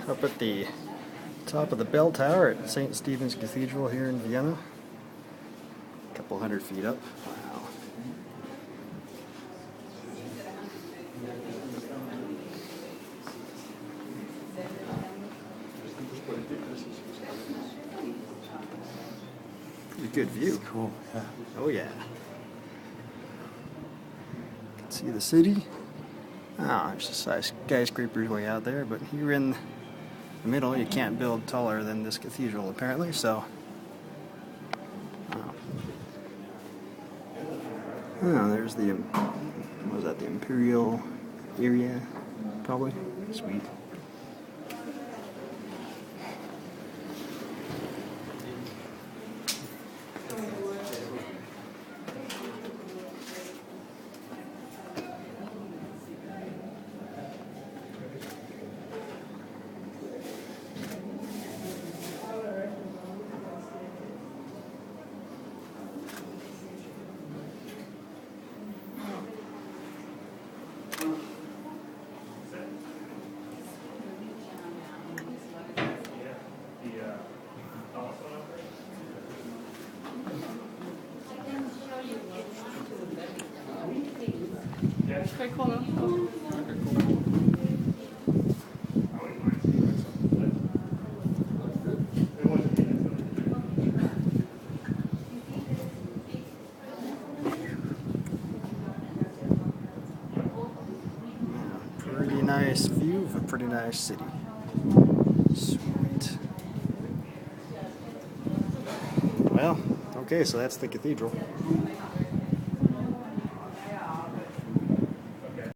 up at the top of the bell tower at St. Stephen's Cathedral here in Vienna. A couple 100 feet up. Wow. Pretty good view. Cool, yeah. Oh yeah. You can see the city. Ah, there's a skyscraper's way out there, but here in the middle you can't build taller than this cathedral apparently, so. Oh, there's the, what was that, the Imperial area, probably? Sweet. Okay, cool. Pretty nice view of a pretty nice city. Sweet. Well, okay, so that's the cathedral.